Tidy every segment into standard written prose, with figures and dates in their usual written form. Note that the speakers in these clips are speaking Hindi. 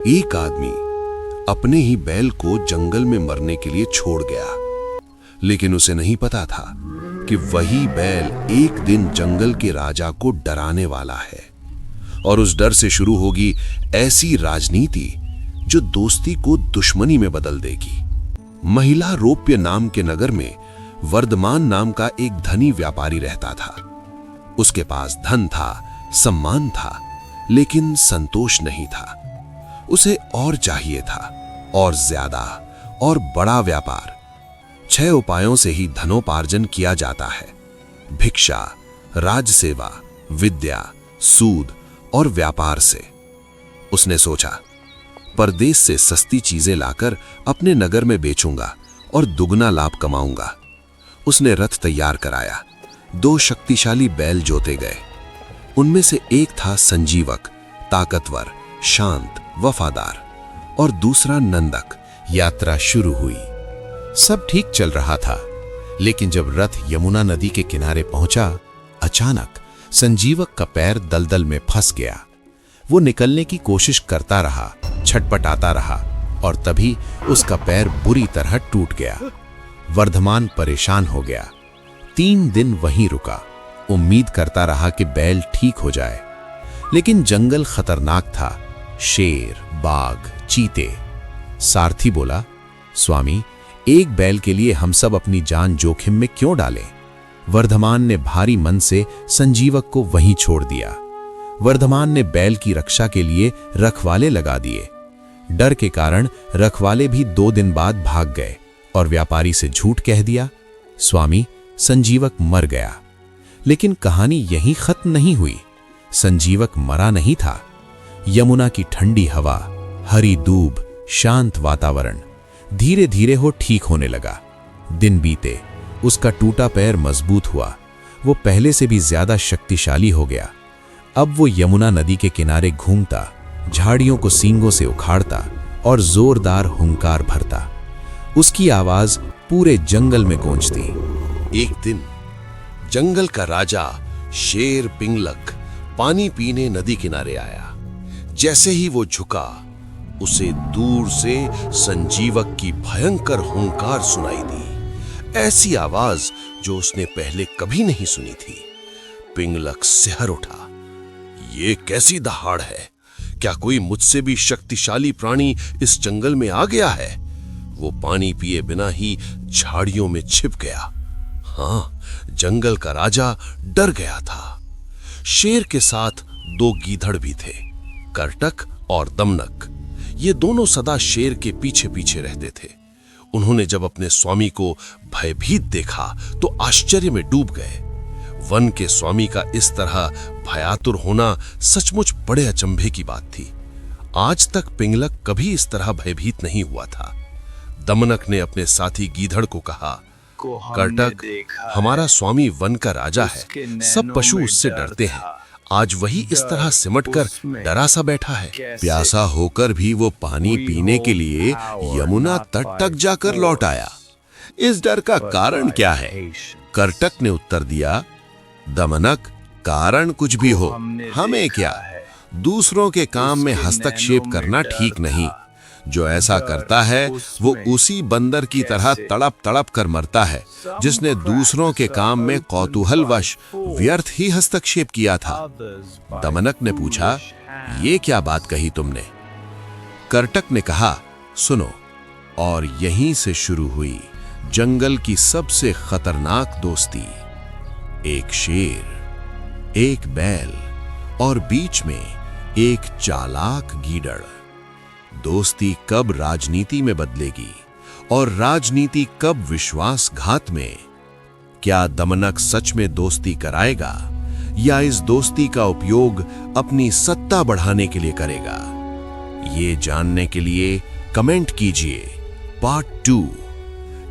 एक आदमी अपने ही बैल को जंगल में मरने के लिए छोड़ गया, लेकिन उसे नहीं पता था कि वही बैल एक दिन जंगल के राजा को डराने वाला है और उस डर से शुरू होगी ऐसी राजनीति जो दोस्ती को दुश्मनी में बदल देगी। महिला रोप्य नाम के नगर में वर्धमान नाम का एक धनी व्यापारी रहता था। उसके पास धन था, सम्मान था, लेकिन संतोष नहीं था। उसे और चाहिए था, और ज्यादा और बड़ा व्यापार। 6 उपायों से ही धनोपार्जन किया जाता है: भिक्षा, राजसेवा, विद्या, सूद और व्यापार से। उसने सोचा, परदेश से सस्ती चीजें लाकर अपने नगर में बेचूंगा और दुगना लाभ कमाऊंगा। उसने रथ तैयार कराया। 2 शक्तिशाली बैल जोते गए। उनमें से एक था संजीवक, ताकतवर, शांत, वफादार, और दूसरा नंदक। यात्रा शुरू हुई। सब ठीक चल रहा था, लेकिन जब रथ यमुना नदी के किनारे पहुंचा, अचानक संजीवक का पैर दलदल में फंस गया। वो निकलने की कोशिश करता रहा, छटपटाता रहा, और तभी उसका पैर बुरी तरह टूट गया। वर्धमान परेशान हो गया। 3 दिन वहीं रुका, उम्मीद करता रहा कि बैल ठीक हो जाए, लेकिन जंगल खतरनाक था। शेर, बाघ, चीते। सारथी बोला, स्वामी, एक बैल के लिए हम सब अपनी जान जोखिम में क्यों डालें? वर्धमान ने भारी मन से संजीवक को वहीं छोड़ दिया। वर्धमान ने बैल की रक्षा के लिए रखवाले लगा दिए। डर के कारण रखवाले भी 2 दिन बाद भाग गए और व्यापारी से झूठ कह दिया, स्वामी, संजीवक मर गया। लेकिन कहानी यहीं खत्म नहीं हुई। संजीवक मरा नहीं था। यमुना की ठंडी हवा, हरी दूब, शांत वातावरण धीरे धीरे हो ठीक होने लगा। दिन बीते, उसका टूटा पैर मजबूत हुआ। वो पहले से भी ज्यादा शक्तिशाली हो गया। अब वो यमुना नदी के किनारे घूमता, झाड़ियों को सींगों से उखाड़ता और जोरदार हुंकार भरता। उसकी आवाज पूरे जंगल में गूंजती। एक दिन जंगल का राजा शेर पिंगलक पानी पीने नदी किनारे आया। जैसे ही वो झुका, उसे दूर से संजीवक की भयंकर हुंकार सुनाई दी, ऐसी आवाज जो उसने पहले कभी नहीं सुनी थी। पिंगलक सिहर उठा। ये कैसी दहाड़ है? क्या कोई मुझसे भी शक्तिशाली प्राणी इस जंगल में आ गया है? वो पानी पिए बिना ही झाड़ियों में छिप गया। हाँ, जंगल का राजा डर गया था। शेर के साथ 2 गीधड़ भी थे, करटक और दमनक। ये दोनों सदा शेर के पीछे पीछे रहते थे। उन्होंने जब अपने स्वामी को भयभीत देखा तो आश्चर्य में डूब गए। वन के स्वामी का इस तरह भयातुर होना सचमुच बड़े अचंभे की बात थी। आज तक पिंगलक कभी इस तरह भयभीत नहीं हुआ था। दमनक ने अपने साथी गीधड़ को कहा, करटक, हमारा स्वामी वन का राजा है, सब पशु उससे डरते हैं। आज वही इस तरह सिमटकर डरा सा बैठा है। प्यासा होकर भी वो पानी पीने के लिए यमुना तट तक जाकर लौट आया। इस डर का कारण क्या है? करटक ने उत्तर दिया, दमनक, कारण कुछ भी हो, हमें क्या? दूसरों के काम में हस्तक्षेप करना ठीक नहीं। जो ऐसा करता है वो उसी बंदर की तरह तड़प तड़प कर मरता है जिसने दूसरों के काम में कौतूहलवश व्यर्थ ही हस्तक्षेप किया था। दमनक ने पूछा, ये क्या बात कही तुमने? करटक ने कहा, सुनो। और यहीं से शुरू हुई जंगल की सबसे खतरनाक दोस्ती। एक शेर, एक बैल और बीच में एक चालाक गीदड़। दोस्ती कब राजनीति में बदलेगी और राजनीति कब विश्वासघात में? क्या दमनक सच में दोस्ती कराएगा या इस दोस्ती का उपयोग अपनी सत्ता बढ़ाने के लिए करेगा? ये जानने के लिए कमेंट कीजिए पार्ट 2,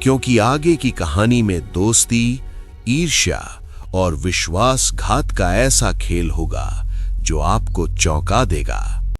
क्योंकि आगे की कहानी में दोस्ती, ईर्ष्या और विश्वासघात का ऐसा खेल होगा जो आपको चौंका देगा।